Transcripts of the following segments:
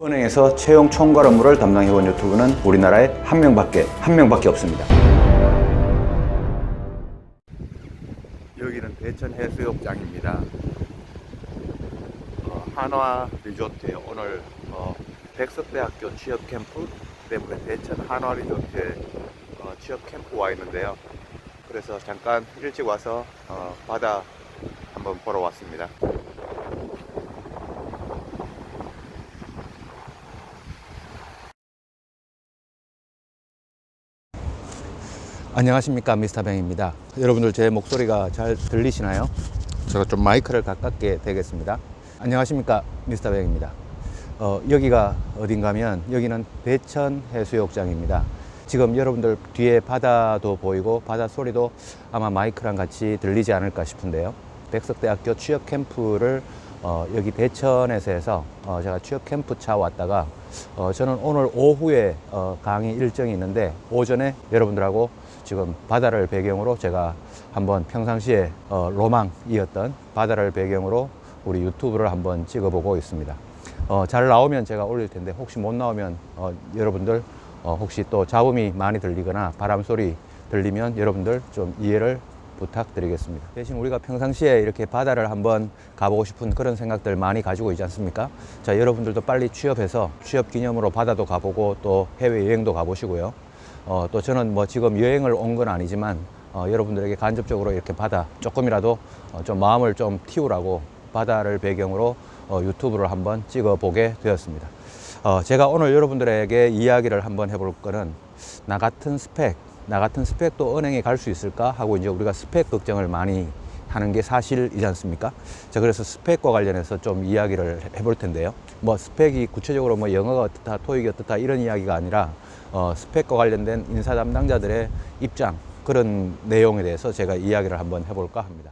은행에서 채용 총괄 업무를 담당해온 유튜브는 우리나라에 한 명밖에 없습니다. 여기는 대천 해수욕장입니다. 한화 리조트에 오늘 백석대학교 취업 캠프 때문에 대천 한화 리조트에 취업 캠프 와 있는데요. 그래서 잠깐 일찍 와서 바다 한번 보러 왔습니다. 안녕하십니까, 미스터뱅입니다. 여러분들 제 목소리가 잘 들리시나요? 제가 좀 마이크를 가깝게 대겠습니다. 안녕하십니까, 미스터뱅입니다. 여기가 어딘가면 여기는 대천 해수욕장입니다. 지금 여러분들 뒤에 바다도 보이고 바다 소리도 아마 마이크랑 같이 들리지 않을까 싶은데요. 백석대학교 취업 캠프를 여기 대천에서 해서 제가 취업 캠프 차 왔다가 저는 오늘 오후에 강의 일정이 있는데 오전에 여러분들하고 지금 바다를 배경으로 제가 한번 평상시에 로망이었던 바다를 배경으로 우리 유튜브를 한번 찍어보고 있습니다. 잘 나오면 제가 올릴 텐데 혹시 못 나오면 여러분들 혹시 또 잡음이 많이 들리거나 바람 소리 들리면 여러분들 좀 이해를 부탁드리겠습니다. 대신 우리가 평상시에 이렇게 바다를 한번 가보고 싶은 그런 생각들 많이 가지고 있지 않습니까? 자, 여러분들도 빨리 취업해서 취업 기념으로 바다도 가보고 또 해외여행도 가보시고요. 또 저는 뭐 지금 여행을 온 건 아니지만 여러분들에게 간접적으로 이렇게 바다 조금이라도 좀 마음을 좀 틔우라고 바다를 배경으로 유튜브를 한번 찍어보게 되었습니다. 제가 오늘 여러분들에게 이야기를 한번 해볼 거는 나 같은 스펙도 은행에 갈 수 있을까 하고 이제 우리가 스펙 걱정을 많이 하는 게 사실이지 않습니까? 자, 그래서 스펙과 관련해서 좀 이야기를 해볼 텐데요. 뭐 스펙이 구체적으로 뭐 영어가 어떻다, 토익이 어떻다 이런 이야기가 아니라 스펙과 관련된 인사 담당자들의 입장, 그런 내용에 대해서 제가 이야기를 한번 해볼까 합니다.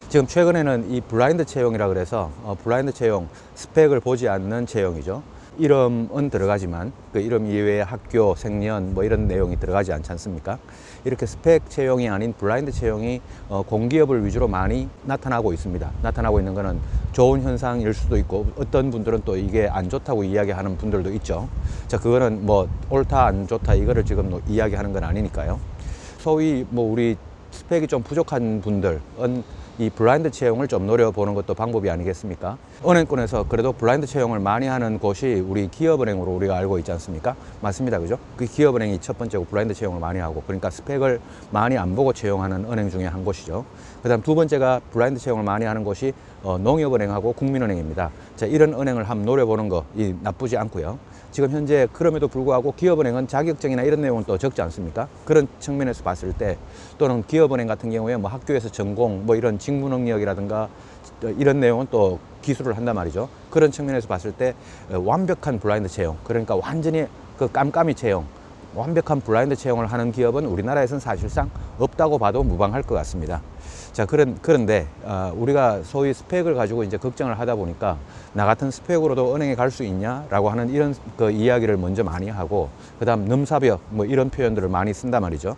지금 최근에는 이 블라인드 채용이라 그래서 블라인드 채용, 스펙을 보지 않는 채용이죠. 이름은 들어가지만 그 이름 이외에 학교, 생년 뭐 이런 내용이 들어가지 않지 않습니까? 이렇게 스펙 채용이 아닌 블라인드 채용이 공기업을 위주로 많이 나타나고 있습니다. 나타나고 있는 거는 좋은 현상일 수도 있고 어떤 분들은 또 이게 안 좋다고 이야기하는 분들도 있죠. 자, 그거는 뭐 옳다 안 좋다 이거를 지금 이야기하는 건 아니니까요. 소위 뭐 우리 스펙이 좀 부족한 분들은 이 블라인드 채용을 좀 노려보는 것도 방법이 아니겠습니까? 은행권에서 그래도 블라인드 채용을 많이 하는 곳이 우리 기업은행으로 우리가 알고 있지 않습니까? 맞습니다, 그죠? 그 기업은행이 첫 번째고 블라인드 채용을 많이 하고, 그러니까 스펙을 많이 안 보고 채용하는 은행 중에 한 곳이죠. 그 다음 두 번째가 블라인드 채용을 많이 하는 곳이 농협은행하고 국민은행입니다. 자, 이런 은행을 한번 노려보는 거 나쁘지 않고요. 지금 현재 그럼에도 불구하고 기업은행은 자격증이나 이런 내용은 또 적지 않습니까? 그런 측면에서 봤을 때, 또는 기업은행 같은 경우에 뭐 학교에서 전공, 뭐 이런 직무 능력이라든가 이런 내용은 또 기술을 한단 말이죠. 그런 측면에서 봤을 때 완벽한 블라인드 채용, 그러니까 완전히 그 깜깜이 채용, 완벽한 블라인드 채용을 하는 기업은 우리나라에서는 사실상 없다고 봐도 무방할 것 같습니다. 자, 그런데 우리가 소위 스펙을 가지고 이제 걱정을 하다 보니까 나 같은 스펙으로도 은행에 갈 수 있냐라고 하는 이런 그 이야기를 먼저 많이 하고, 그다음 넘사벽 뭐 이런 표현들을 많이 쓴단 말이죠.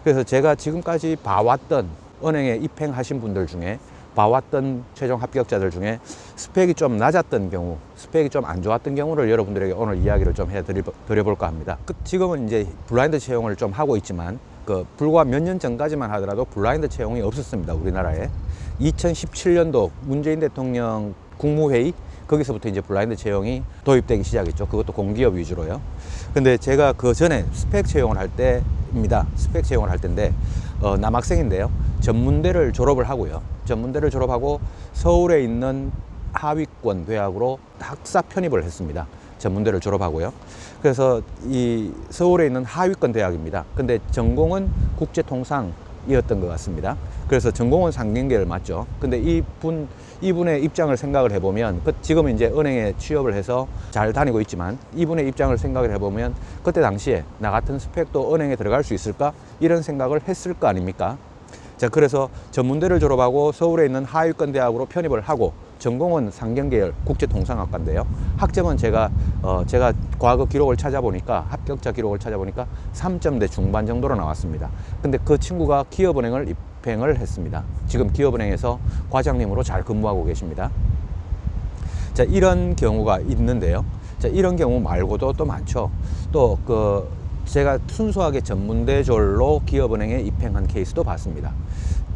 그래서 제가 지금까지 봐왔던 은행에 입행하신 분들 중에, 봐왔던 최종 합격자들 중에 스펙이 좀 낮았던 경우, 스펙이 좀 안 좋았던 경우를 여러분들에게 오늘 이야기를 좀 해드려볼까 합니다. 지금은 이제 블라인드 채용을 좀 하고 있지만 불과 몇 년 전까지만 하더라도 블라인드 채용이 없었습니다, 우리나라에. 2017년도 문재인 대통령 국무회의, 거기서부터 이제 블라인드 채용이 도입되기 시작했죠. 그것도 공기업 위주로요. 근데 제가 그 전에 스펙 채용을 할 때입니다. 스펙 채용을 할 때인데 남학생인데요. 전문대를 졸업을 하고요. 전문대를 졸업하고 서울에 있는 하위권 대학으로 학사 편입을 했습니다. 전문대를 졸업하고요. 그래서 이 서울에 있는 하위권 대학입니다. 근데 전공은 국제통상이었던 것 같습니다. 그래서 전공은 상경계를 맞죠. 근데 이분의 입장을 생각을 해보면, 지금은 이제 은행에 취업을 해서 잘 다니고 있지만, 이분의 입장을 생각을 해보면 그때 당시에 나 같은 스펙도 은행에 들어갈 수 있을까? 이런 생각을 했을 거 아닙니까? 자, 그래서 전문대를 졸업하고 서울에 있는 하위권 대학으로 편입을 하고, 전공은 상경계열 국제통상학과인데요. 학점은 제가 과거 기록을 찾아보니까, 합격자 기록을 찾아보니까 3점대 중반 정도로 나왔습니다. 근데 그 친구가 기업은행을 입행을 했습니다. 지금 기업은행에서 과장님으로 잘 근무하고 계십니다. 자, 이런 경우가 있는데요. 자, 이런 경우 말고도 또 많죠. 또 제가 순수하게 전문대졸로 기업은행에 입행한 케이스도 봤습니다.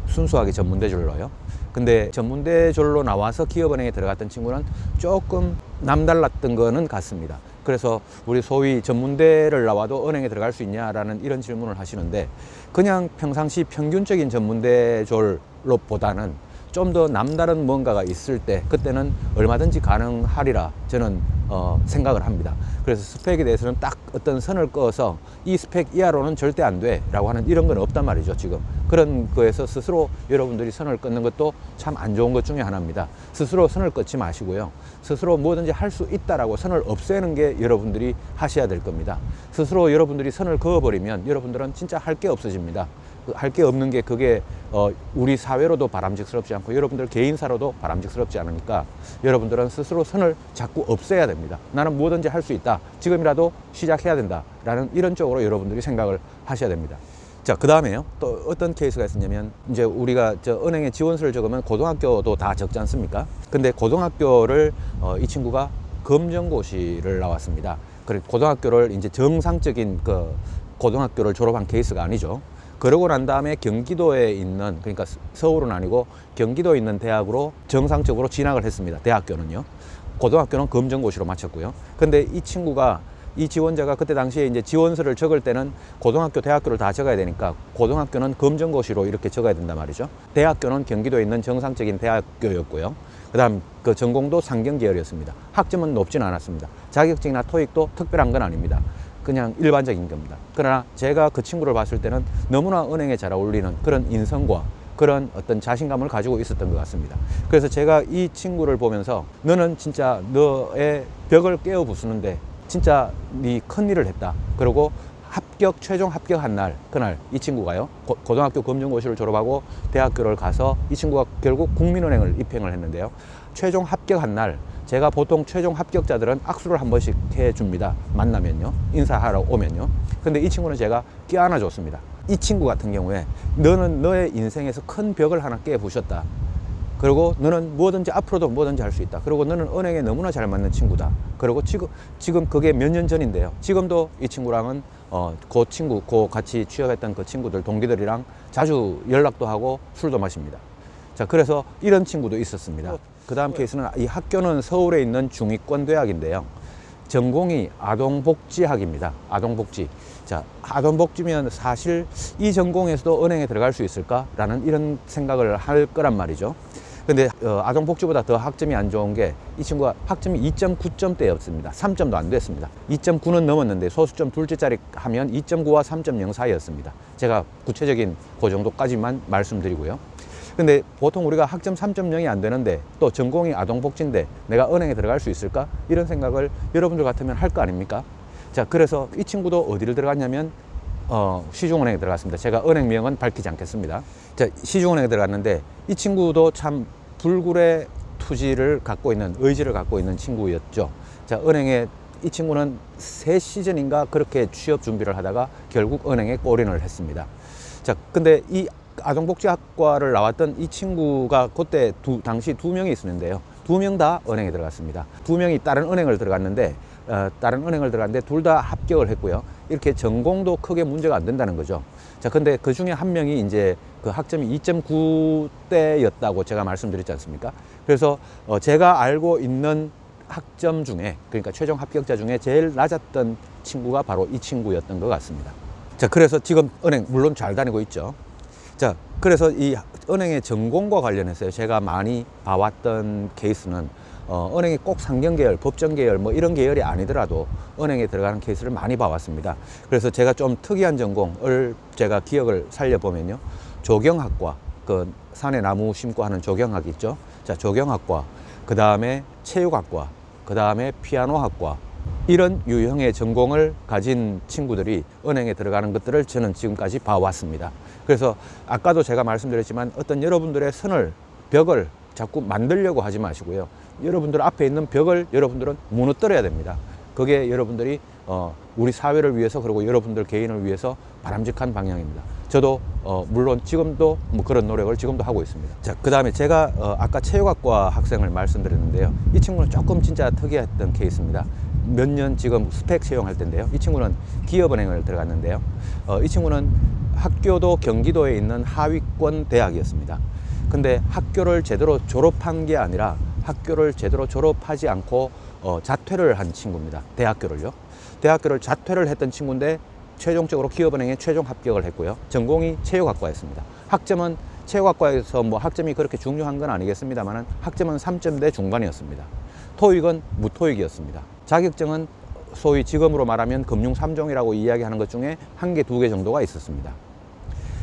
순수하게 전문대졸로요. 근데 전문대졸로 나와서 기업은행에 들어갔던 친구는 조금 남달랐던 거는 같습니다. 그래서 우리 소위 전문대를 나와도 은행에 들어갈 수 있냐라는 이런 질문을 하시는데, 그냥 평상시 평균적인 전문대졸로 보다는 좀 더 남다른 뭔가가 있을 때 그때는 얼마든지 가능하리라 저는 생각을 합니다. 그래서 스펙에 대해서는 딱 어떤 선을 그어서 이 스펙 이하로는 절대 안 돼 라고 하는 이런 건 없단 말이죠. 지금 그런 거에서 스스로 여러분들이 선을 끊는 것도 참 안 좋은 것 중에 하나입니다. 스스로 선을 끊지 마시고요, 스스로 뭐든지 할 수 있다라고 선을 없애는 게 여러분들이 하셔야 될 겁니다. 스스로 여러분들이 선을 그어버리면 여러분들은 진짜 할 게 없어집니다. 할 게 없는 게 그게 우리 사회로도 바람직스럽지 않고 여러분들 개인사로도 바람직스럽지 않으니까 여러분들은 스스로 선을 자꾸 없애야 됩니다. 나는 뭐든지 할 수 있다, 지금이라도 시작해야 된다 라는 이런 쪽으로 여러분들이 생각을 하셔야 됩니다. 자, 그 다음에요, 또 어떤 케이스가 있었냐면, 이제 우리가 은행에 지원서를 적으면 고등학교도 다 적지 않습니까? 근데 고등학교를 이 친구가 검정고시를 나왔습니다. 그리고 고등학교를 이제 정상적인 고등학교를 졸업한 케이스가 아니죠. 그러고 난 다음에 경기도에 있는, 그러니까 서울은 아니고 경기도에 있는 대학으로 정상적으로 진학을 했습니다. 대학교는요. 고등학교는 검정고시로 마쳤고요. 근데 이 친구가, 이 지원자가 그때 당시에 이제 지원서를 적을 때는 고등학교, 대학교를 다 적어야 되니까 고등학교는 검정고시로 이렇게 적어야 된단 말이죠. 대학교는 경기도에 있는 정상적인 대학교였고요. 그 다음 전공도 상경 계열이었습니다. 학점은 높진 않았습니다. 자격증이나 토익도 특별한 건 아닙니다. 그냥 일반적인 겁니다. 그러나 제가 그 친구를 봤을 때는 너무나 은행에 잘 어울리는 그런 인성과 그런 어떤 자신감을 가지고 있었던 것 같습니다. 그래서 제가 이 친구를 보면서, 너는 진짜 너의 벽을 깨어 부수는데 진짜 네 큰일을 했다. 그리고 최종 합격한 날, 그날 이 친구가요, 고등학교 검정고시를 졸업하고 대학교를 가서 이 친구가 결국 국민은행을 입행을 했는데요. 최종 합격한 날, 제가 보통 최종 합격자들은 악수를 한 번씩 해줍니다. 만나면요, 인사하러 오면요. 근데 이 친구는 제가 껴안아 줬습니다. 이 친구 같은 경우에 너는 너의 인생에서 큰 벽을 하나 깨 부셨다. 그리고 너는 뭐든지 앞으로도 뭐든지 할 수 있다. 그리고 너는 은행에 너무나 잘 맞는 친구다. 그리고 지금 그게 몇 년 전인데요. 지금도 이 친구랑은 그 같이 취업했던 그 친구들, 동기들이랑 자주 연락도 하고 술도 마십니다. 자, 그래서 이런 친구도 있었습니다. 그 다음 케이스는, 이 학교는 서울에 있는 중위권 대학인데요. 전공이 아동복지학입니다. 아동복지. 자, 아동복지면 사실 이 전공에서도 은행에 들어갈 수 있을까라는 이런 생각을 할 거란 말이죠. 근데 아동복지보다 더 학점이 안 좋은 게, 이 친구가 학점이 2.9점대였습니다. 3점도 안 됐습니다. 2.9는 넘었는데 소수점 둘째짜리 하면 2.9와 3.0 사이였습니다. 제가 구체적인 그 정도까지만 말씀드리고요. 근데 보통 우리가 학점 3.0이 안 되는데 또 전공이 아동복지인데 내가 은행에 들어갈 수 있을까? 이런 생각을 여러분들 같으면 할 거 아닙니까? 자, 그래서 이 친구도 어디를 들어갔냐면 시중은행에 들어갔습니다. 제가 은행명은 밝히지 않겠습니다. 자, 시중은행에 들어갔는데 이 친구도 참 불굴의 투지를 갖고 있는, 의지를 갖고 있는 친구였죠. 자, 은행에 이 친구는 3시즌인가 그렇게 취업 준비를 하다가 결국 은행에 골인을 했습니다. 자, 근데 이 아동복지학과를 나왔던 이 친구가 그때 당시 2명이 있었는데요. 2명 다 은행에 들어갔습니다. 2명이 다른 은행을 들어갔는데 둘 다 합격을 했고요. 이렇게 전공도 크게 문제가 안 된다는 거죠. 자, 근데 그 중에 한 명이 이제 그 학점이 2.9대였다고 제가 말씀드렸지 않습니까? 그래서 제가 알고 있는 학점 중에, 그러니까 최종 합격자 중에 제일 낮았던 친구가 바로 이 친구였던 것 같습니다. 자, 그래서 지금 은행 물론 잘 다니고 있죠. 자, 그래서 이 은행의 전공과 관련해서 제가 많이 봐왔던 케이스는 은행이 꼭 상경계열, 법정계열 뭐 이런 계열이 아니더라도 은행에 들어가는 케이스를 많이 봐왔습니다. 그래서 제가 좀 특이한 전공을 제가 기억을 살려보면요. 조경학과, 그 산에 나무 심고 하는 조경학 있죠. 자, 조경학과, 그 다음에 체육학과, 그 다음에 피아노학과, 이런 유형의 전공을 가진 친구들이 은행에 들어가는 것들을 저는 지금까지 봐왔습니다. 그래서 아까도 제가 말씀드렸지만 어떤 여러분들의 벽을 자꾸 만들려고 하지 마시고요. 여러분들 앞에 있는 벽을 여러분들은 무너뜨려야 됩니다. 그게 여러분들이 우리 사회를 위해서 그리고 여러분들 개인을 위해서 바람직한 방향입니다. 저도 물론 지금도 뭐 그런 노력을 지금도 하고 있습니다. 자, 그 다음에 제가 아까 체육학과 학생을 말씀드렸는데요. 이 친구는 조금 진짜 특이했던 케이스입니다. 몇 년 지금 스펙 채용할 때인데요. 이 친구는 기업은행을 들어갔는데요. 이 친구는 학교도 경기도에 있는 하위권 대학이었습니다. 근데 학교를 제대로 졸업한 게 아니라 학교를 제대로 졸업하지 않고 자퇴를 한 친구입니다. 대학교를요. 대학교를 자퇴를 했던 친구인데 최종적으로 기업은행에 최종 합격을 했고요. 전공이 체육학과였습니다. 학점은 체육학과에서 뭐 학점이 그렇게 중요한 건 아니겠습니다만 학점은 3점대 중반이었습니다. 토익은 무토익이었습니다. 자격증은 소위 지금으로 말하면 금융 3종이라고 이야기하는 것 중에 1개, 2개 정도가 있었습니다.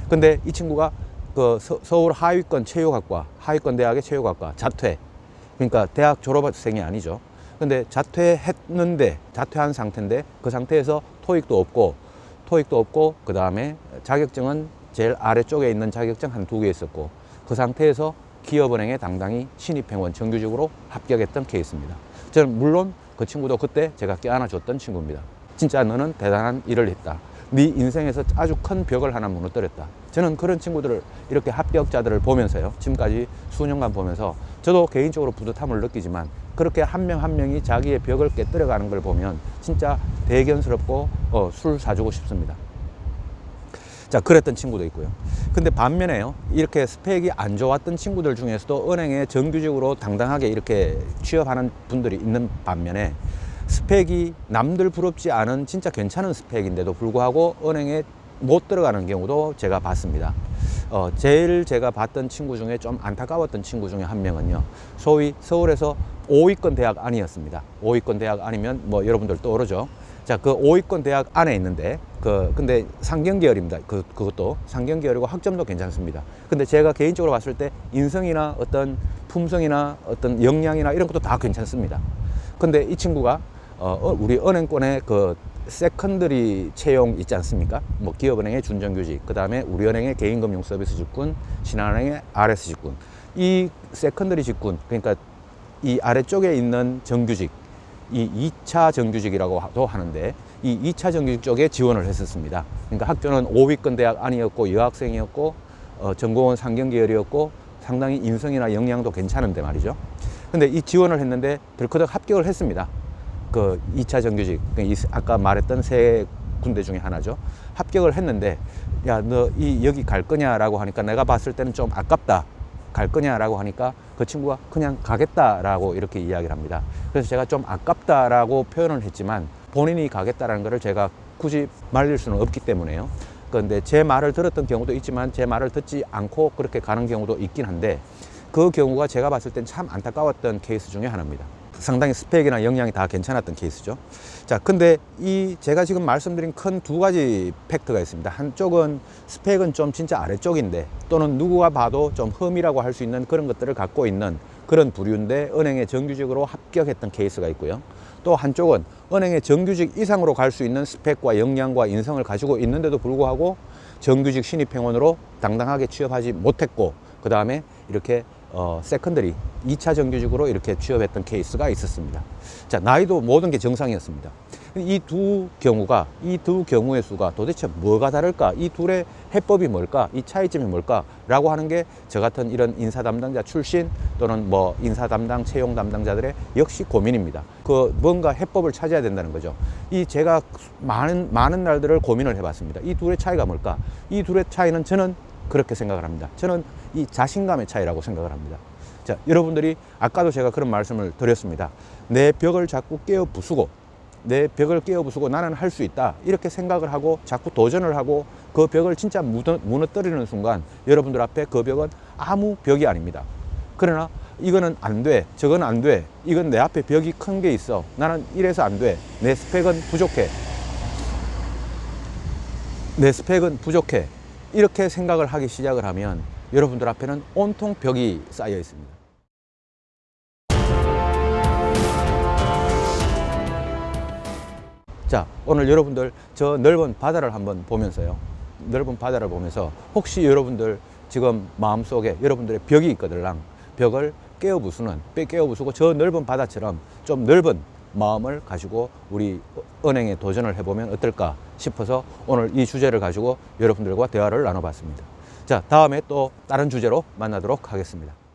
근데 이 친구가 그 서울 하위권 체육학과, 하위권 대학의 체육학과 자퇴, 그러니까 대학 졸업생이 아니죠. 근데 자퇴했는데, 자퇴한 상태인데 그 상태에서 토익도 없고 그 다음에 자격증은 제일 아래쪽에 있는 자격증 한 2개 있었고 그 상태에서 기업은행에 당당히 신입행원 정규직으로 합격했던 케이스입니다. 저는 물론 그 친구도 그때 제가 껴안아줬던 친구입니다. 진짜 너는 대단한 일을 했다. 네 인생에서 아주 큰 벽을 하나 무너뜨렸다. 저는 그런 친구들을 이렇게 합격자들을 보면서요. 지금까지 수년간 보면서 저도 개인적으로 뿌듯함을 느끼지만 그렇게 한 명 한 명이 자기의 벽을 깨뜨려가는 걸 보면 진짜 대견스럽고 술 사주고 싶습니다. 자, 그랬던 친구도 있고요. 근데 반면에요, 이렇게 스펙이 안 좋았던 친구들 중에서도 은행에 정규직으로 당당하게 이렇게 취업하는 분들이 있는 반면에 스펙이 남들 부럽지 않은 진짜 괜찮은 스펙인데도 불구하고 은행에 못 들어가는 경우도 제가 봤습니다. 제일 제가 봤던 친구 중에 좀 안타까웠던 친구 중에 한 명은요, 소위 서울에서 5위권 대학 안이었습니다. 5위권 대학 아니면 뭐 여러분들 떠오르죠. 자, 그 5위권 대학 안에 있는데 근데 상경계열입니다. 그것도 상경계열이고 학점도 괜찮습니다. 근데 제가 개인적으로 봤을 때 인성이나 어떤 품성이나 어떤 역량이나 이런 것도 다 괜찮습니다. 근데 이 친구가 우리 은행권의 그 세컨더리 채용 있지 않습니까? 뭐 기업은행의 준정규직, 그 다음에 우리은행의 개인금융 서비스 직군, 신한은행의 RS 직군. 이 세컨더리 직군, 그러니까 이 아래쪽에 있는 정규직, 이 2차 정규직이라고도 하는데 이 2차 정규직 쪽에 지원을 했었습니다. 그러니까 학교는 5위권 대학 아니었고 여학생이었고 전공은 상경계열이었고 상당히 인성이나 역량도 괜찮은데 말이죠. 근데 이 지원을 했는데 덜커덕 합격을 했습니다. 그 2차 정규직, 아까 말했던 세 군데 중에 하나죠. 합격을 했는데 야, 너 여기 갈 거냐라고 하니까 내가 봤을 때는 좀 아깝다. 갈 거냐라고 하니까 그 친구가 그냥 가겠다라고 이렇게 이야기를 합니다. 그래서 제가 좀 아깝다라고 표현을 했지만 본인이 가겠다라는 것을 제가 굳이 말릴 수는 없기 때문에요. 그런데 제 말을 들었던 경우도 있지만 제 말을 듣지 않고 그렇게 가는 경우도 있긴 한데 그 경우가 제가 봤을 땐 참 안타까웠던 케이스 중에 하나입니다. 상당히 스펙이나 역량이 다 괜찮았던 케이스죠. 자, 근데 제가 지금 말씀드린 큰 2가지 팩트가 있습니다. 한쪽은 스펙은 좀 진짜 아래쪽인데 또는 누구가 봐도 좀 흠이라고 할 수 있는 그런 것들을 갖고 있는 그런 부류인데 은행에 정규직으로 합격했던 케이스가 있고요. 또 한쪽은 은행의 정규직 이상으로 갈 수 있는 스펙과 역량과 인성을 가지고 있는데도 불구하고 정규직 신입행원으로 당당하게 취업하지 못했고 그 다음에 이렇게 세컨더리 2차 정규직으로 이렇게 취업했던 케이스가 있었습니다. 자, 나이도 모든 게 정상이었습니다. 이 두 경우의 수가 도대체 뭐가 다를까? 이 둘의 해법이 뭘까? 이 차이점이 뭘까? 라고 하는 게 저 같은 이런 인사 담당자 출신 또는 뭐 인사 담당, 채용 담당자들의 역시 고민입니다. 뭔가 해법을 찾아야 된다는 거죠. 제가 많은 날들을 고민을 해봤습니다. 이 둘의 차이가 뭘까? 이 둘의 차이는 저는 그렇게 생각을 합니다. 저는 이 자신감의 차이라고 생각을 합니다. 자, 여러분들이 아까도 제가 그런 말씀을 드렸습니다. 내 벽을 자꾸 깨어 부수고 나는 할 수 있다 이렇게 생각을 하고 자꾸 도전을 하고 그 벽을 진짜 무너뜨리는 순간 여러분들 앞에 그 벽은 아무 벽이 아닙니다. 그러나 이거는 안 돼, 저건 안 돼, 이건 내 앞에 벽이 큰 게 있어, 나는 이래서 안 돼, 내 스펙은 부족해 이렇게 생각을 하기 시작을 하면 여러분들 앞에는 온통 벽이 쌓여 있습니다. 자, 오늘 여러분들 저 넓은 바다를 한번 보면서요. 넓은 바다를 보면서 혹시 여러분들 지금 마음속에 여러분들의 벽이 있거든요. 벽을 깨어부수고 저 넓은 바다처럼 좀 넓은 마음을 가지고 우리 은행에 도전을 해보면 어떨까 싶어서 오늘 이 주제를 가지고 여러분들과 대화를 나눠봤습니다. 자, 다음에 또 다른 주제로 만나도록 하겠습니다.